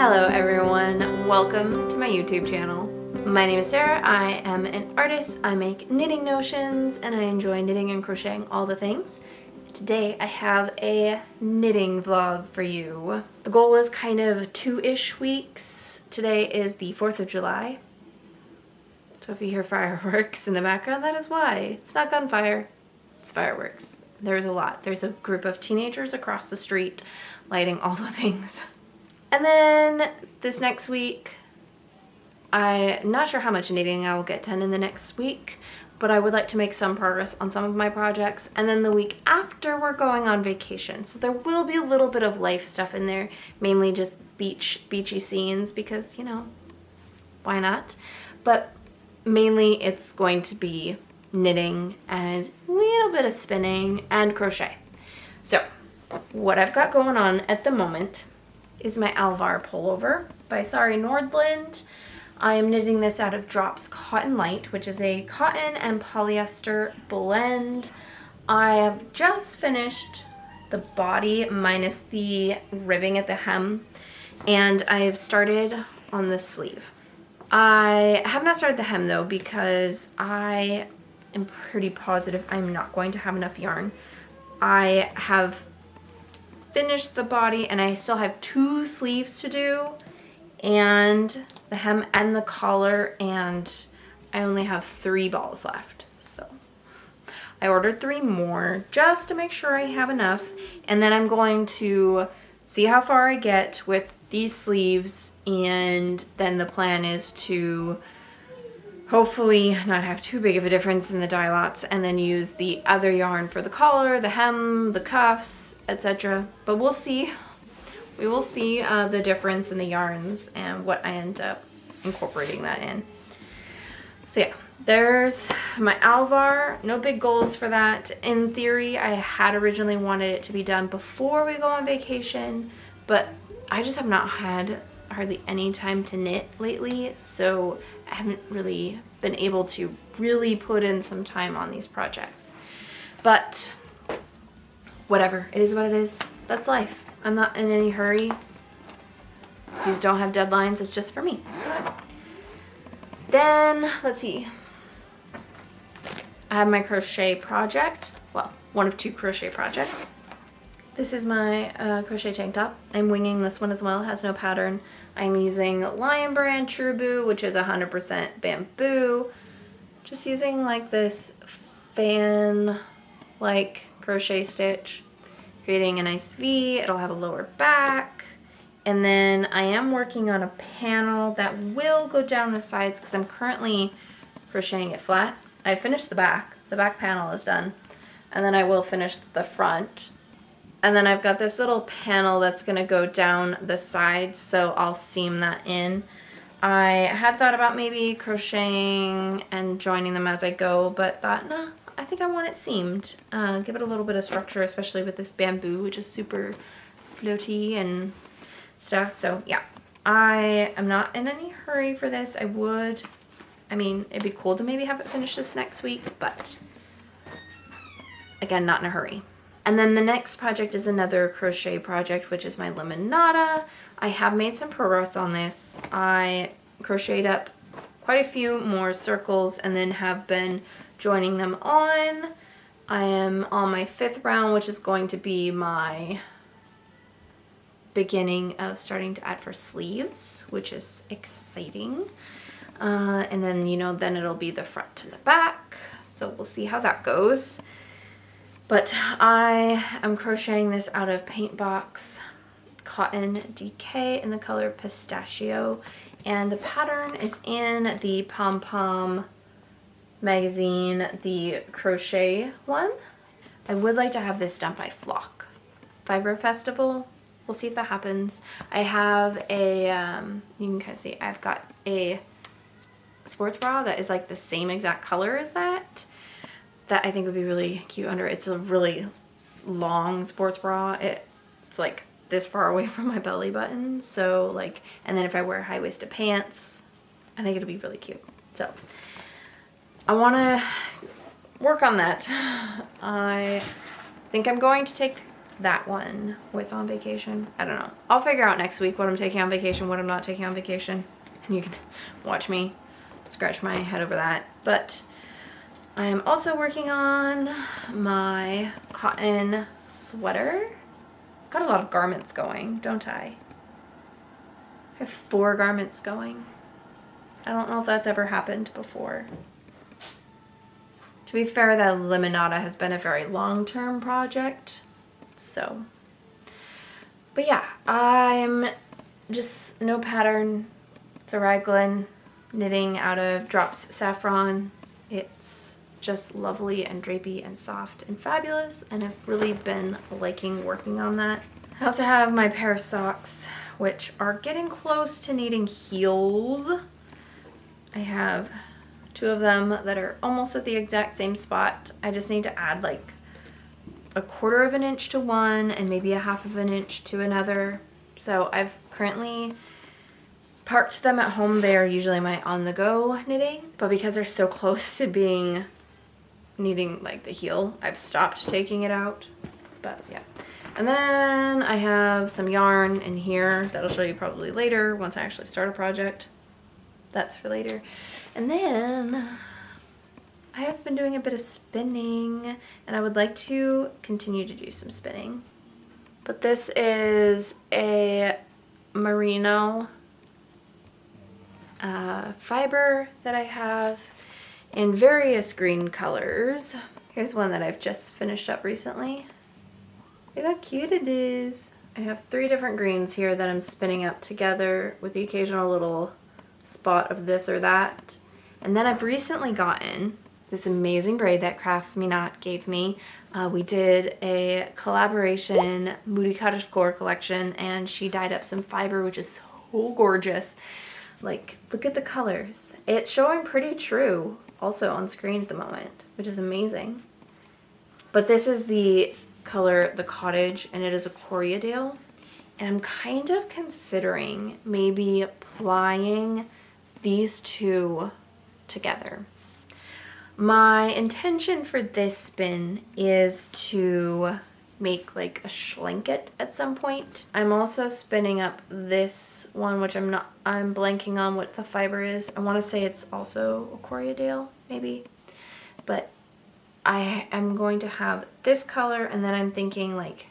Hello everyone, welcome to my YouTube channel. My name is Sarah, I am an artist, I make knitting notions, and I enjoy knitting and crocheting all the things. Today I have a knitting vlog for you. The goal is kind of 2-ish weeks. Today is the 4th of July. So if you hear fireworks in the background, that is why. It's not gunfire, it's fireworks. There's a lot. There's a group of teenagers across the street lighting all the things. And then this next week, I'm not sure how much knitting I will get done in the next week, but I would like to make some progress on some of my projects. And then the week after, we're going on vacation. So there will be a little bit of life stuff in there, mainly just beachy scenes because, you know, why not? But mainly it's going to be knitting and a little bit of spinning and crochet. So what I've got going on at the moment is my Alvar pullover by Sari Nordlund. I am knitting this out of Drops Cotton Light, which is a cotton and polyester blend. I have just finished the body minus the ribbing at the hem, and I have started on the sleeve. I have not started the hem though because I am pretty positive I'm not going to have enough yarn. I have finished the body and I still have 2 sleeves to do, and the hem and the collar, and I only have 3 balls left. So I ordered 3 more just to make sure I have enough, and then I'm going to see how far I get with these sleeves, and then the plan is to hopefully not have too big of a difference in the dye lots, and then use the other yarn for the collar, the hem, the cuffs, etc. But we'll see. We will see the difference in the yarns and what I end up incorporating that in. So yeah, there's my Alvar. No big goals for that. In theory, I had originally wanted it to be done before we go on vacation, but I just have not had hardly any time to knit lately, so I haven't really been able to really put in some time on these projects. But whatever, it is what it is. That's life. I'm not in any hurry. These don't have deadlines, it's just for me. Then, let's see. I have my crochet project. Well, one of 2 crochet projects. This is my crochet tank top. I'm winging this one as well, it has no pattern. I'm using Lion Brand Truboo, which is 100% bamboo. Just using like this fan-like crochet stitch, creating a nice V. It'll have a lower back, and then I am working on a panel that will go down the sides because I'm currently crocheting it flat. I finished the back panel is done, and then I will finish the front, and then I've got this little panel that's gonna go down the sides, so I'll seam that in. I had thought about maybe crocheting and joining them as I go, but thought, nah, I think I want it seamed. Give it a little bit of structure, especially with this bamboo, which is super floaty and stuff. So yeah, I am not in any hurry for this. I mean, it'd be cool to maybe have it finished this next week, but again, not in a hurry. And then the next project is another crochet project, which is my Lemonada. I have made some progress on this. I crocheted up quite a few more circles and then have been joining them on. I am on my 5th round, which is going to be my beginning of starting to add for sleeves, which is exciting. And then, you know, then it'll be the front to the back. So we'll see how that goes. But I am crocheting this out of Paint Box Cotton DK in the color Pistachio. And the pattern is in the Pom Pom magazine, the crochet one. I would like to have this done by Flock Fiber Festival. We'll see if that happens. I have a, you can kind of see, I've got a sports bra that is like the same exact color as that I think would be really cute under it. It's a really long sports bra. It's like this far away from my belly button. So like, and then if I wear high-waisted pants, I think it'll be really cute. So I want to work on that. I think I'm going to take that one with on vacation. I don't know. I'll figure out next week what I'm taking on vacation, what I'm not taking on vacation. And you can watch me scratch my head over that. But I am also working on my cotton sweater. Got a lot of garments going, don't I? I have 4 garments going. I don't know if that's ever happened before. To be fair, that Lemonada has been a very long-term project, so. But yeah, I'm just no pattern. It's a raglan knitting out of Drops Safran. It's just lovely and drapey and soft and fabulous, and I've really been liking working on that. I also have my pair of socks, which are getting close to needing heels. I have 2 of them that are almost at the exact same spot. I just need to add like a 1/4 of an inch to one and maybe a 1/2 of an inch to another. So I've currently parked them at home. They are usually my on-the-go knitting, but because they're so close to being needing like the heel, I've stopped taking it out. But yeah. And then I have some yarn in here that I'll show you probably later once I actually start a project. That's for later. And then I have been doing a bit of spinning, and I would like to continue to do some spinning. But this is a merino fiber that I have in various green colors. Here's one that I've just finished up recently. Look how cute it is. I have 3 different greens here that I'm spinning up together with the occasional little spot of this or that. And then I've recently gotten this amazing braid that Craft Me Not gave me. We did a collaboration Moody Cottagecore collection, and she dyed up some fiber, which is so gorgeous. Like, look at the colors. It's showing pretty true also on screen at the moment, which is amazing. But this is the color, the cottage, and it is a Corriedale. And I'm kind of considering maybe applying these 2 together. My intention for this spin is to make like a schlanket at some point. I'm also spinning up this one, which I'm blanking on what the fiber is. I want to say it's also a Corriedale, maybe. But I am going to have this color, and then I'm thinking like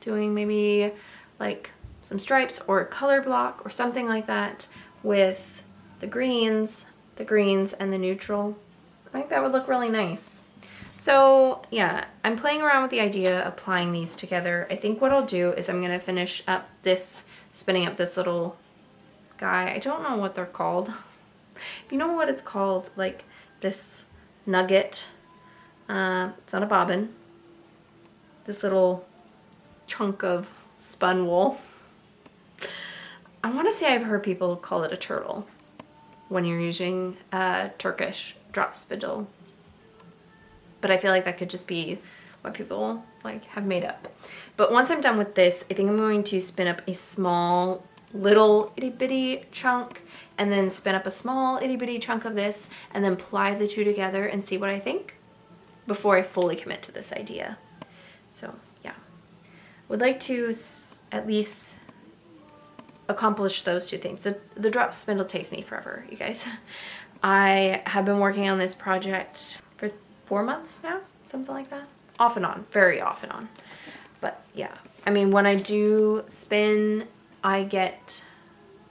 doing maybe like some stripes or a color block or something like that with the greens, and the neutral. I think that would look really nice. So yeah, I'm playing around with the idea of applying these together. I think what I'll do is I'm gonna finish up this, spinning up this little guy. I don't know what they're called. If you know what it's called, like this nugget, it's not a bobbin, this little chunk of spun wool. I want to say I've heard people call it a turtle when you're using Turkish drop spindle, but I feel like that could just be what people like have made up. But once I'm done with this, I think I'm going to spin up a small little itty bitty chunk, and then spin up a small itty bitty chunk of this, and then ply the 2 together and see what I think before I fully commit to this idea. So yeah, would like to at least accomplish those 2 things. The drop spindle takes me forever, you guys. I have been working on this project for 4 months now, something like that. Off and on, very off and on. But yeah, I mean, when I do spin, I get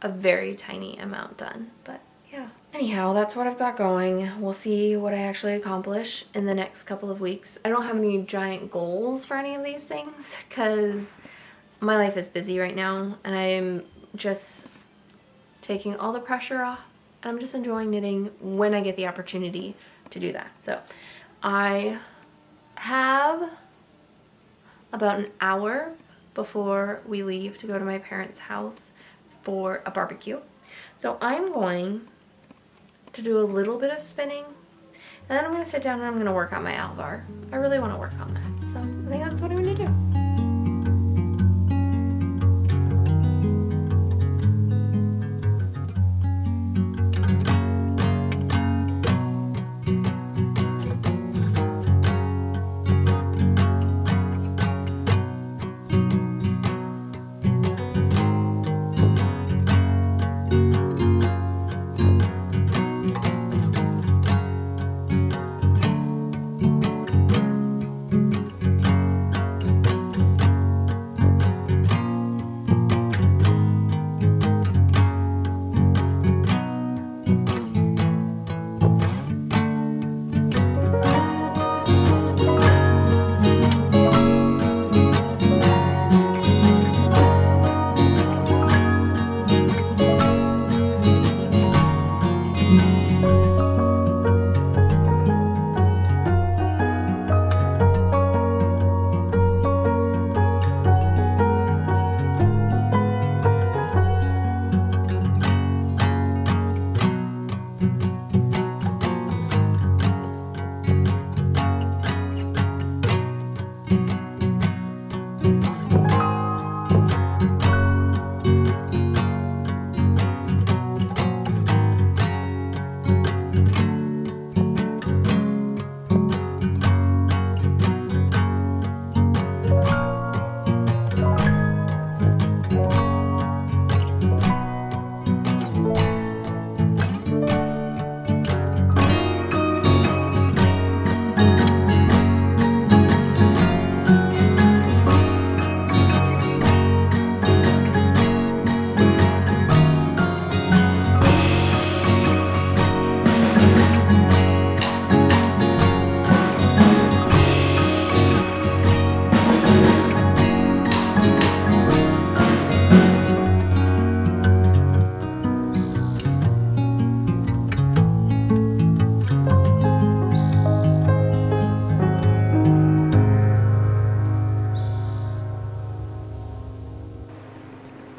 a very tiny amount done, but yeah. Anyhow, that's what I've got going. We'll see what I actually accomplish in the next couple of weeks. I don't have any giant goals for any of these things because my life is busy right now, and I'm just taking all the pressure off, and I'm just enjoying knitting when I get the opportunity to do that. So I have about an hour before we leave to go to my parents' house for a barbecue. So I'm going to do a little bit of spinning, and then I'm going to sit down and I'm going to work on my Alvar. I really want to work on that, so I think that's what I'm going to do.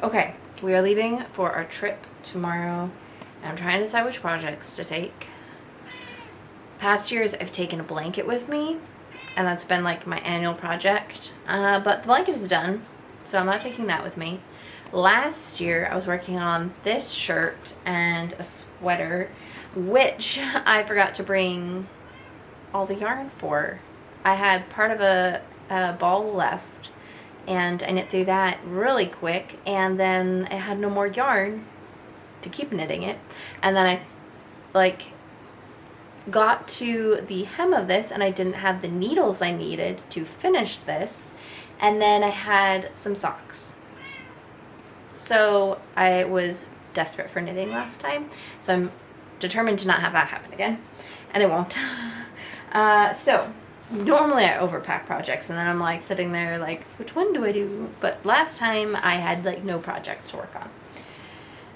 Okay, we are leaving for our trip tomorrow. And I'm trying to decide which projects to take. Past years, I've taken a blanket with me, and that's been like my annual project. But the blanket is done, so I'm not taking that with me. Last year, I was working on this shirt and a sweater, which I forgot to bring all the yarn for. I had part of a ball left, and I knit through that really quick, and then I had no more yarn to keep knitting it. And then I got to the hem of this, and I didn't have the needles I needed to finish this, and then I had some socks. So I was desperate for knitting last time, so I'm determined to not have that happen again, and it won't. So normally I overpack projects, and then I'm like sitting there like, which one do I do? But last time I had like no projects to work on.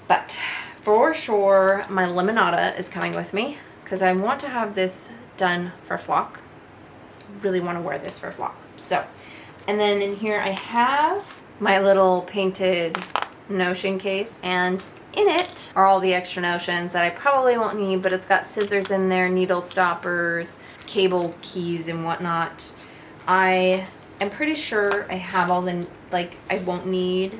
But for sure my Lemonada is coming with me, because I want to have this done for flock. Really want to wear this for flock. So, and then in here I have my little painted notion case, and in it are all the extra notions that I probably won't need, but it's got scissors in there, needle stoppers, cable keys and whatnot. I am pretty sure I have all the, like, I won't need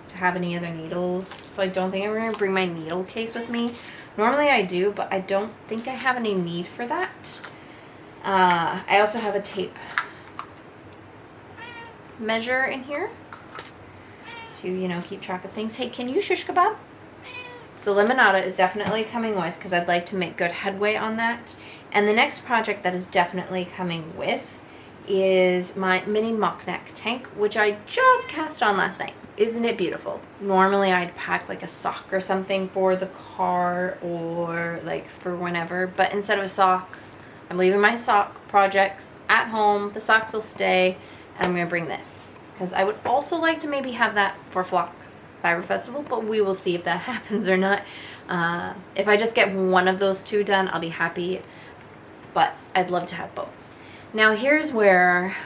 to have any other needles, so I don't think I'm going to bring my needle case with me. Normally I do, but I don't think I have any need for that. I also have a tape measure in here to, you know, keep track of things. Hey, can you shish kebab? So Lemonada is definitely coming with, because I'd like to make good headway on that. And the next project that is definitely coming with is my mini mock neck tank, which I just cast on last night. Isn't it beautiful? Normally I'd pack like a sock or something for the car, or like for whenever, but instead of a sock, I'm leaving my sock projects at home. The socks will stay, and I'm going to bring this, because I would also like to maybe have that for Flock Fiber Festival, but we will see if that happens or not. If I just get one of those two done, I'll be happy, but I'd love to have both. Now here's where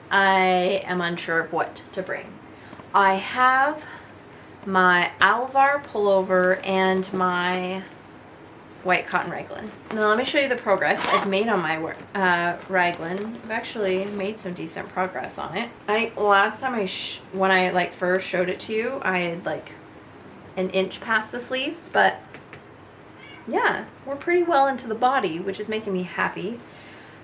I am unsure of what to bring. I have my Alvar pullover and my white cotton raglan. Now let me show you the progress I've made on my raglan. I've actually made some decent progress on it. Last time when I like first showed it to you, I had like an inch past the sleeves, but yeah, we're pretty well into the body, which is making me happy.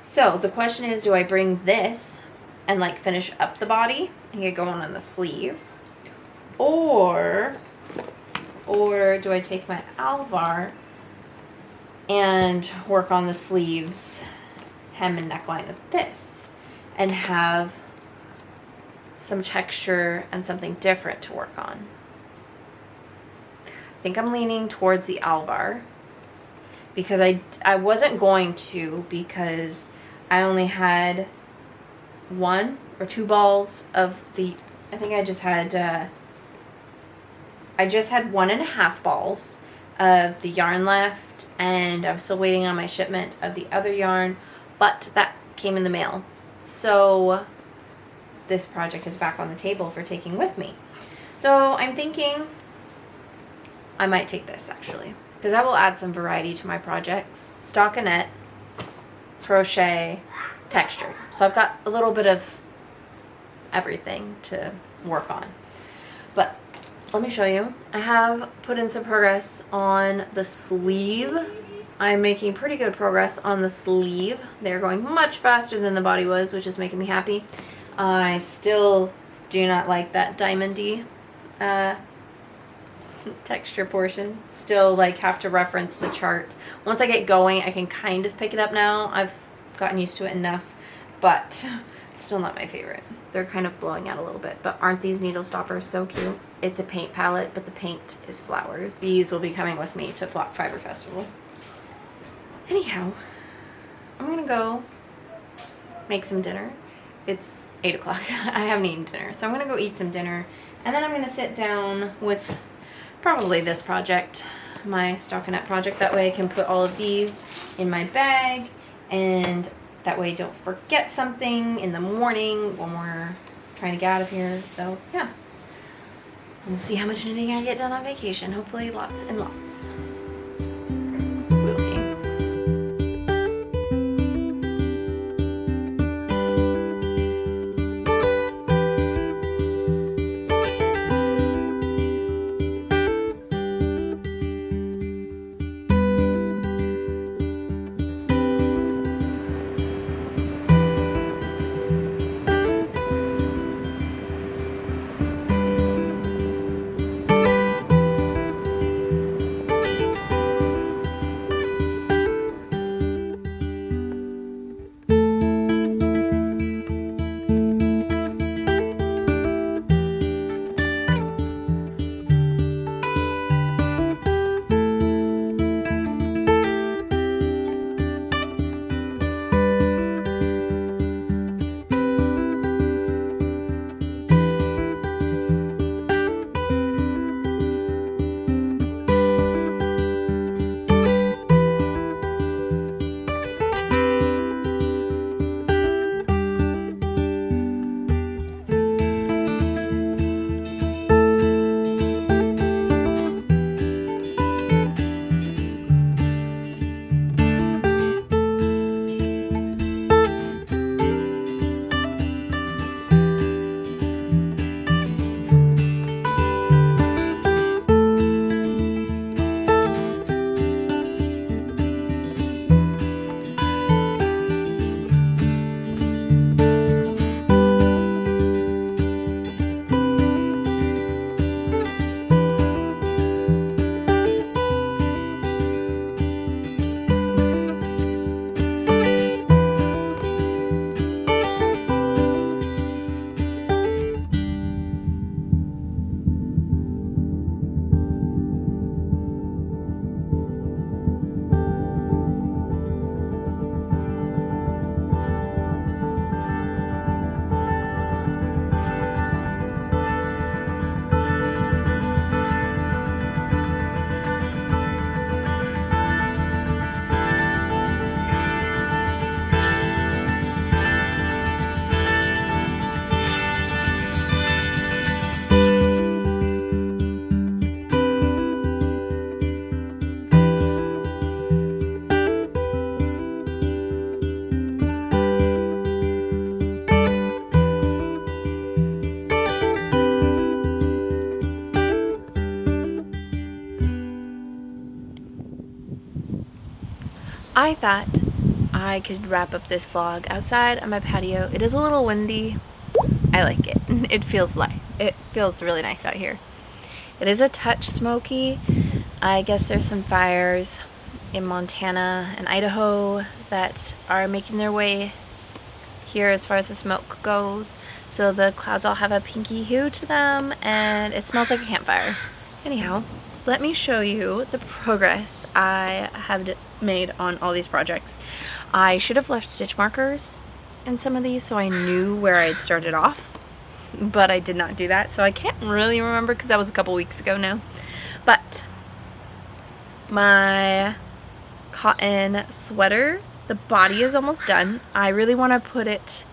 So the question is, do I bring this and like finish up the body and get going on the sleeves, or do I take my Alvar and work on the sleeves, hem and neckline of this, and have some texture and something different to work on? I think I'm leaning towards the Alvar, because I wasn't going to, because I only had 1 or 2 balls of the, I think I just had 1.5 balls of the yarn left, and I'm still waiting on my shipment of the other yarn, but that came in the mail. So this project is back on the table for taking with me. So I'm thinking I might take this, actually, because I will add some variety to my projects. Stockinette, crochet, texture. So I've got a little bit of everything to work on. But let me show you. I have put in some progress on the sleeve. I'm making pretty good progress on the sleeve. They're going much faster than the body was, which is making me happy. I still do not like that diamondy texture portion. Still like have to reference the chart. Once I get going, I can kind of pick it up now. I've gotten used to it enough, but it's still not my favorite. They're kind of blowing out a little bit, but aren't these needle stoppers so cute? It's a paint palette, but the paint is flowers. These will be coming with me to Flock Fiber Festival. Anyhow, I'm gonna go make some dinner. It's 8 o'clock. I haven't eaten dinner, so I'm gonna go eat some dinner, and then I'm gonna sit down with probably this project, my stockinette project. That way I can put all of these in my bag, and that way I don't forget something in the morning when we're trying to get out of here. So yeah, We'll see how much knitting I get done on vacation. Hopefully lots and lots. We'll see. I thought I could wrap up this vlog outside on my patio. It is a little windy. I like it. It feels light. It feels really nice out here. It is a touch smoky. I guess there's some fires in Montana and Idaho that are making their way here as far as the smoke goes. So the clouds all have a pinky hue to them and it smells like a campfire. Anyhow, let me show you the progress I have made on all these projects. I should have left stitch markers in some of these so I knew where I'd started off, but I did not do that, so I can't really remember because that was a couple weeks ago now. But my cotton sweater, the body is almost done. I really want to put it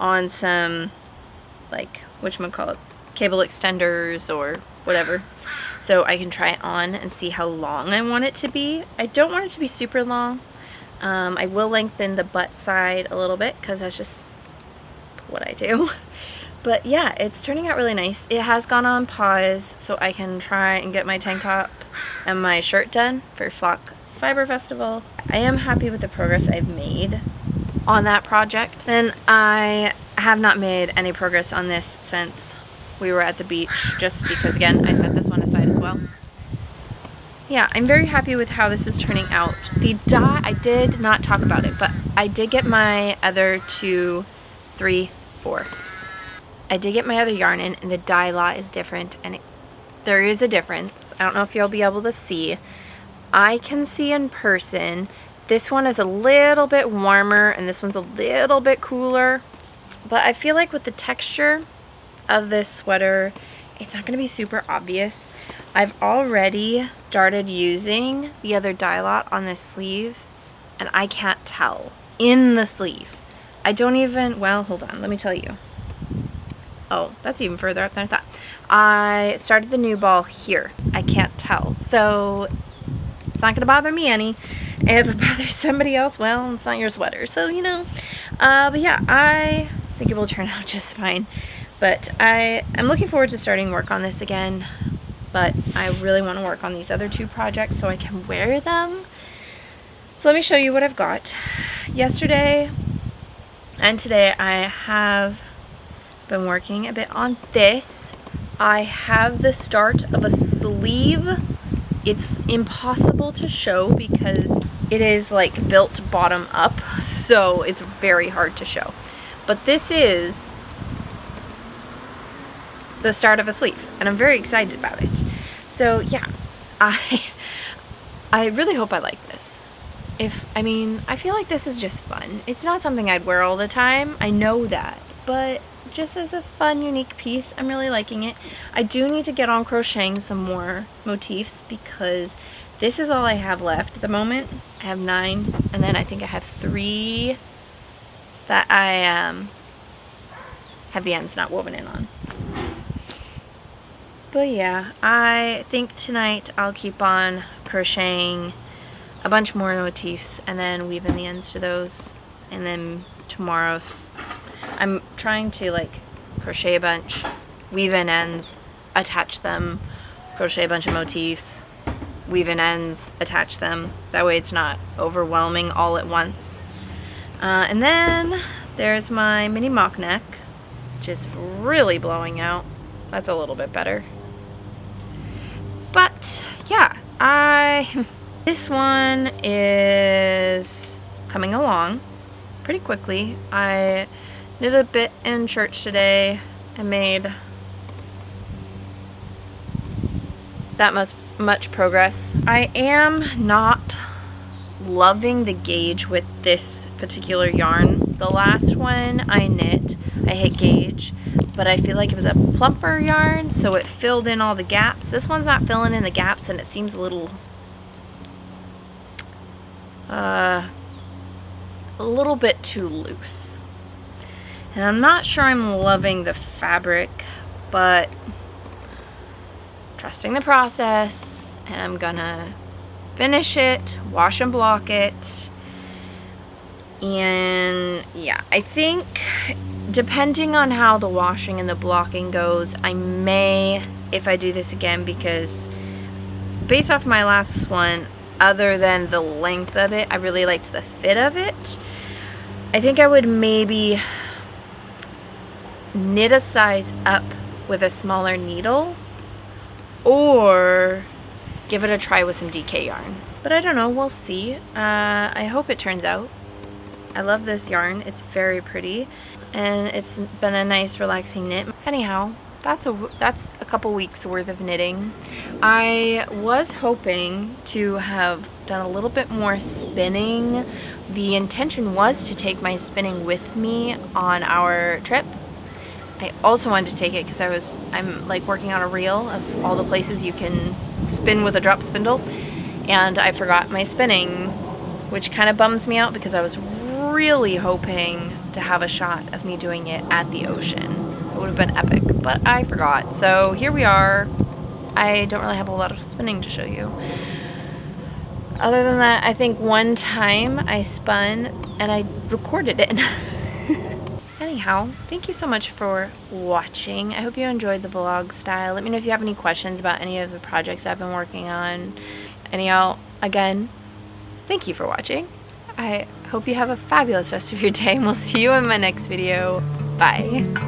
on some, like, whatchamacallit, cable extenders or whatever, so I can try it on and see how long I want it to be. I don't want it to be super long. I will lengthen the butt side a little bit because that's just what I do. But yeah, it's turning out really nice. It has gone on pause so I can try and get my tank top and my shirt done for Flock Fiber Festival. I am happy with the progress I've made on that project. Then I have not made any progress on this since we were at the beach, just because, again, I set this one aside as well. Yeah, I'm very happy with how this is turning out. The dye, I did not talk about it, but I did get my other 2, 3, 4. I did get my other yarn in, and the dye lot is different, and there is a difference. I don't know if you'll be able to see. I can see in person. This one is a little bit warmer, and this one's a little bit cooler. But I feel like with the texture of this sweater, it's not going to be super obvious. I've already started using the other dye lot on this sleeve, and I can't tell in the sleeve. I don't even, well, hold on, let me tell you. Oh, that's even further up than I thought. I started the new ball here. I can't tell. So it's not going to bother me any. If it bothers somebody else, well, it's not your sweater. So, you know. But yeah, I think it will turn out just fine. But I'm looking forward to starting work on this again. But I really want to work on these other 2 projects so I can wear them. So let me show you what I've got. Yesterday and today I have been working a bit on this. I have the start of a sleeve. It's impossible to show because it is like built bottom up, so it's very hard to show. But this is the start of a sleeve, and I'm very excited about it. So yeah, I really hope I like this. I mean, I feel like this is just fun. It's not something I'd wear all the time, I know that, but just as a fun, unique piece, I'm really liking it. I do need to get on crocheting some more motifs because this is all I have left at the moment. I have 9, and then I think I have 3 that I have the ends not woven in on. But yeah, I think tonight I'll keep on crocheting a bunch more motifs and then weave in the ends to those, and then tomorrow's I'm trying to like crochet a bunch, weave in ends, attach them, crochet a bunch of motifs, weave in ends, attach them. That way it's not overwhelming all at once. And then there's my mini mock neck, which is really blowing out. That's a little bit better. But yeah, this one is coming along pretty quickly. I did a bit in church today and made that much progress. I am not loving the gauge with this particular yarn. The last one I knit, I hit gauge, but I feel like it was a plumper yarn, so it filled in all the gaps. This one's not filling in the gaps, and it seems a little bit too loose. And I'm not sure I'm loving the fabric, but trusting the process, and I'm gonna finish it, wash and block it. And yeah, I think depending on how the washing and the blocking goes, I may, if I do this again, because based off my last one, other than the length of it, I really liked the fit of it. I think I would maybe knit a size up with a smaller needle, or give it a try with some DK yarn. But I don't know, we'll see. I hope it turns out. I love this yarn, it's very pretty, and it's been a nice relaxing knit. Anyhow, that's a couple weeks worth of knitting. I was hoping to have done a little bit more spinning. The intention was to take my spinning with me on our trip. I also wanted to take it because I'm like working on a reel of all the places you can spin with a drop spindle, and I forgot my spinning, which kind of bums me out because I was really hoping to have a shot of me doing it at the ocean. It would have been epic, but I forgot. So here we are. I don't really have a lot of spinning to show you. Other than that, I think one time I spun and I recorded it. Anyhow, thank you so much for watching. I hope you enjoyed the vlog style. Let me know if you have any questions about any of the projects I've been working on. Anyhow, again, thank you for watching. I hope you have a fabulous rest of your day, and we'll see you in my next video. Bye.